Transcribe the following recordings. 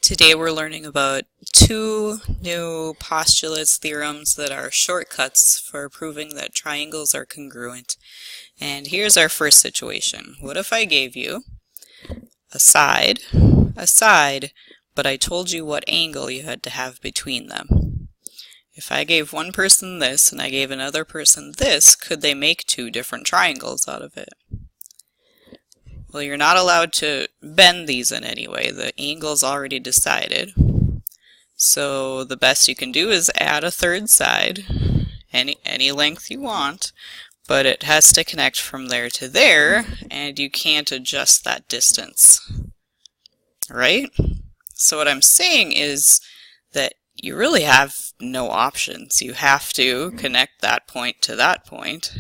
Today we're learning about two new postulates, theorems that are shortcuts for proving that triangles are congruent. And here's our first situation. What if I gave you a side, but I told you what angle you had to have between them? If I gave one person this and I gave another person this, could they make two different triangles out of it? Well, you're not allowed to bend these in any way. The angle's already decided. So the best you can do is add a third side, any length you want, but it has to connect from there to there, and you can't adjust that distance. Right? So what I'm saying is that you really have no options. You have to connect that point to that point.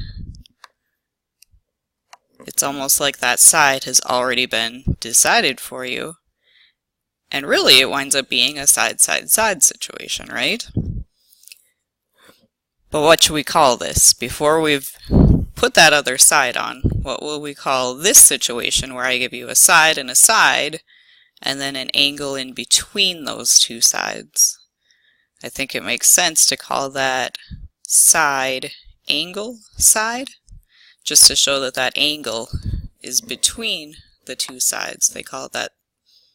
It's almost like that side has already been decided for you. And really it winds up being a side-side-side situation, right? But what should we call this? Before we've put that other side on, what will we call this situation where I give you a side, and then an angle in between those two sides? I think it makes sense to call that side angle side, just to show that that angle is between the two sides. They call that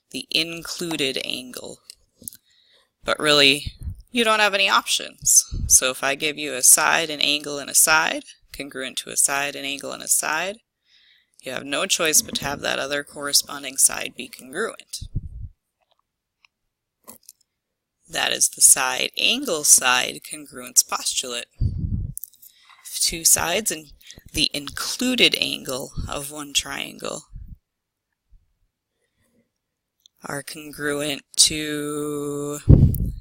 the included angle. But really, you don't have any options. So if I give you a side, an angle, and a side, congruent to a side, an angle, and a side, you have no choice but to have that other corresponding side be congruent. That is the side angle side congruence postulate. If two sides and the included angle of one triangle are congruent to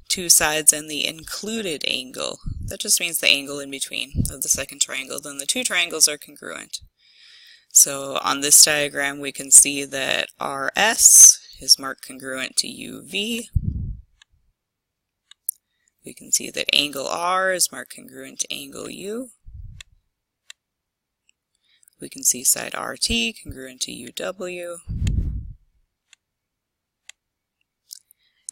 two sides and the included angle, that just means the angle in between of the second triangle, then the two triangles are congruent. So on this diagram we can see that RS is marked congruent to UV. We can see that angle R is marked congruent to angle U. We can see side RT congruent to UW.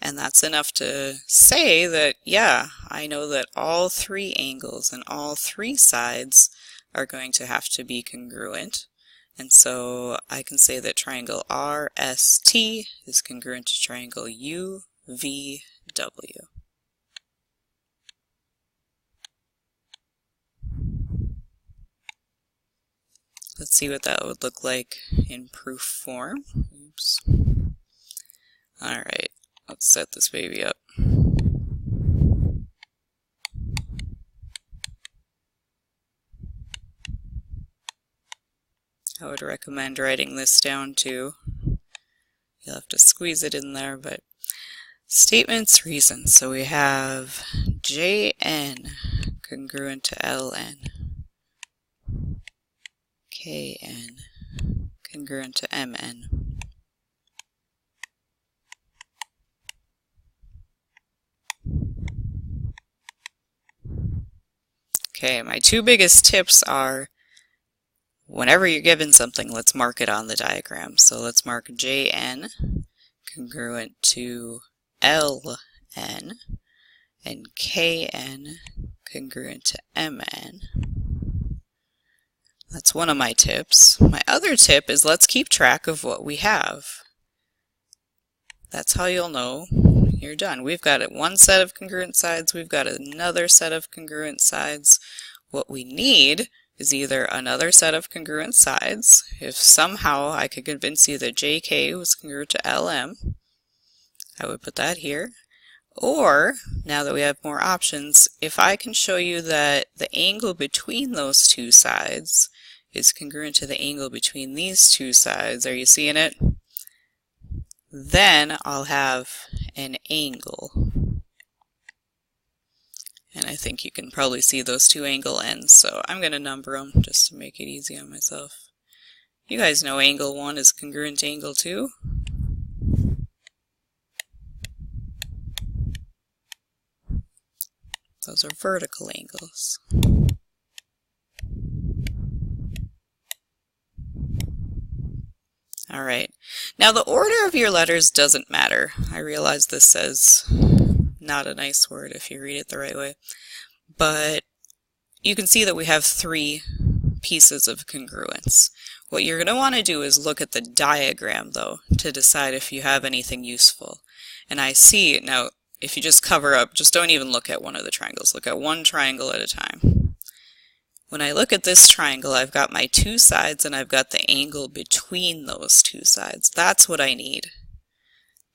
And that's enough to say that, yeah, I know that all three angles and all three sides are going to have to be congruent. And so I can say that triangle RST is congruent to triangle UVW. Let's see what that would look like in proof form. Oops. Alright, let's set this baby up. I would recommend writing this down too. You'll have to squeeze it in there, but statements, reasons. So we have Jn congruent to Ln. Kn congruent to Mn. Okay, my two biggest tips are, whenever you're given something, let's mark it on the diagram. So let's mark Jn congruent to Ln and Kn congruent to Mn. That's one of my tips. My other tip is let's keep track of what we have. That's how you'll know you're done. We've got one set of congruent sides, we've got another set of congruent sides. What we need is either another set of congruent sides. If somehow I could convince you that JK was congruent to LM, I would put that here. Or, now that we have more options, if I can show you that the angle between those two sides is congruent to the angle between these two sides, are you seeing it? Then I'll have an angle. And I think you can probably see those two angle ends, so I'm going to number them just to make it easy on myself. You guys know angle 1 is congruent to angle 2. Those are vertical angles. Alright, now the order of your letters doesn't matter. I realize this says not a nice word if you read it the right way, but you can see that we have 3 pieces of congruence. What you're going to want to do is look at the diagram, though, to decide if you have anything useful. And I see, now, if you just cover up, just don't even look at one of the triangles. Look at one triangle at a time. When I look at this triangle, I've got my 2 sides and I've got the angle between those 2 sides. That's what I need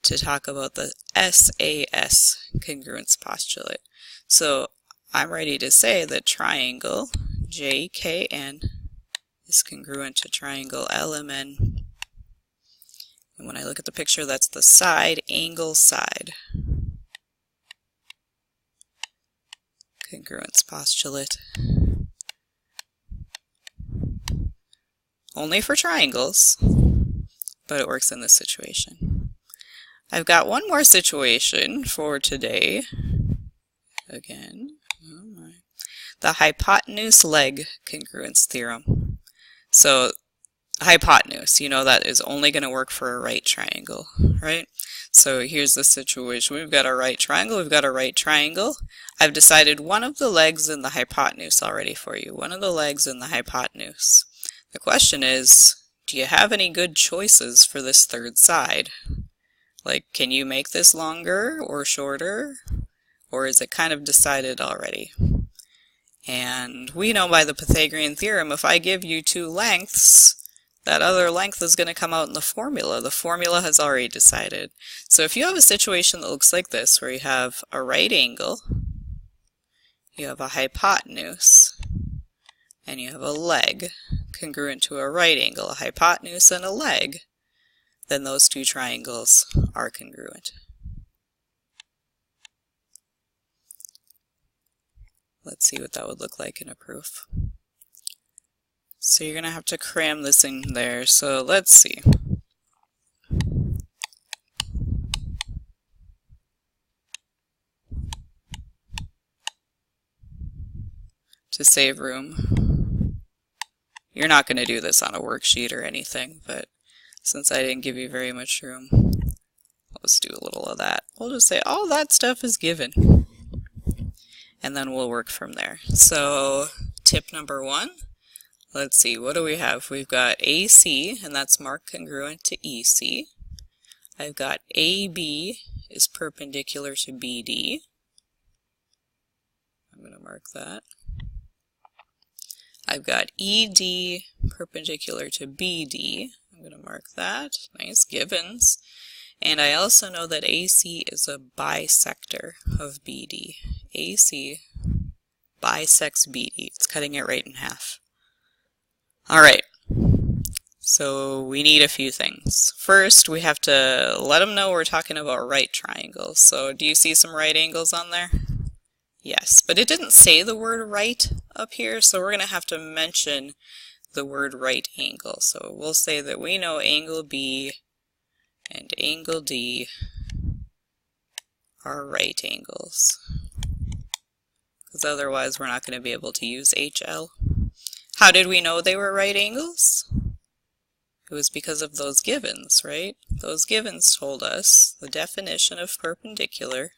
to talk about the SAS congruence postulate. So I'm ready to say that triangle JKN is congruent to triangle LMN. And when I look at the picture, that's the side angle side congruence postulate. Only for triangles, but it works in this situation. I've got one more situation for today. Again, oh my. The hypotenuse-leg congruence theorem. So, hypotenuse, you know that is only going to work for a right triangle, right? So here's the situation. We've got a right triangle, we've got a right triangle. I've decided one of the legs in the hypotenuse already for you. One of the legs in the hypotenuse. The question is, do you have any good choices for this third side? Like, can you make this longer or shorter? Or is it kind of decided already? And we know by the Pythagorean theorem, if I give you 2 lengths, that other length is going to come out in the formula. The formula has already decided. So if you have a situation that looks like this, where you have a right angle, you have a hypotenuse, and you have a leg congruent to a right angle, a hypotenuse and a leg, then those 2 triangles are congruent. Let's see what that would look like in a proof. So you're going to have to cram this in there. So let's see. To save room. You're not going to do this on a worksheet or anything, but since I didn't give you very much room, let's do a little of that. We'll just say all that stuff is given. And then we'll work from there. So tip number 1, let's see, what do we have? We've got AC, and that's marked congruent to EC. I've got AB is perpendicular to BD. I'm going to mark that. I've got ED perpendicular to BD. I'm going to mark that. Nice givens. And I also know that AC is a bisector of BD. AC bisects BD. It's cutting it right in half. Alright, so we need a few things. First, we have to let them know we're talking about right triangles. So do you see some right angles on there? Yes, but it didn't say the word right up here, so we're going to have to mention the word right angle. So we'll say that we know angle B and angle D are right angles, because otherwise we're not going to be able to use HL. How did we know they were right angles? It was because of those givens, right? Those givens told us the definition of perpendicular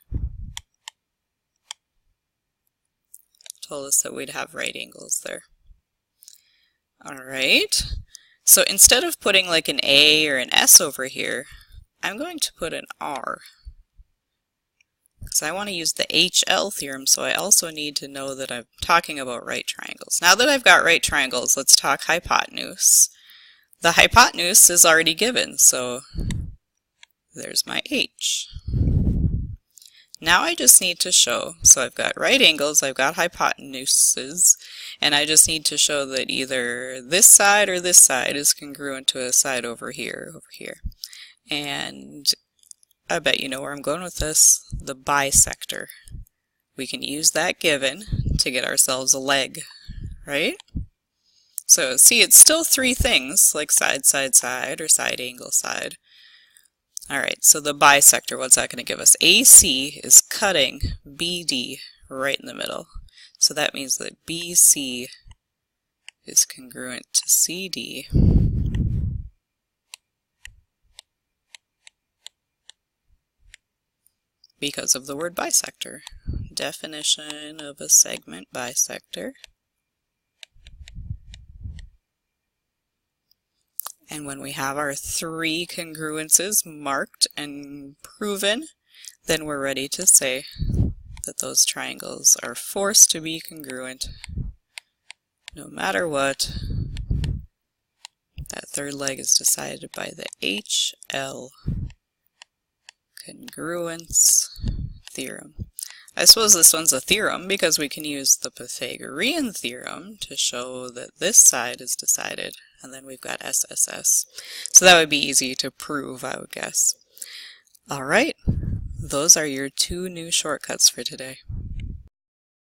told us that we'd have right angles there. Alright, so instead of putting like an A or an S over here, I'm going to put an R, because I want to use the HL theorem, so I also need to know that I'm talking about right triangles. Now that I've got right triangles, let's talk hypotenuse. The hypotenuse is already given, so there's my H. Now I just need to show, so I've got right angles, I've got hypotenuses, and I just need to show that either this side or this side is congruent to a side over here, And I bet you know where I'm going with this, the bisector. We can use that given to get ourselves a leg, right? So see, it's still 3 things, like side, side, side, or side, angle, side. Alright, so the bisector, what's that going to give us? AC is cutting BD right in the middle. So that means that BC is congruent to CD. because of the word bisector. Definition of a segment bisector. And when we have our three congruences marked and proven, then we're ready to say that those triangles are forced to be congruent no matter what. That third leg is decided by the HL congruence theorem. I suppose this one's a theorem because we can use the Pythagorean theorem to show that this side is decided, and then we've got SSS. So that would be easy to prove, I would guess. Alright, those are your two new shortcuts for today.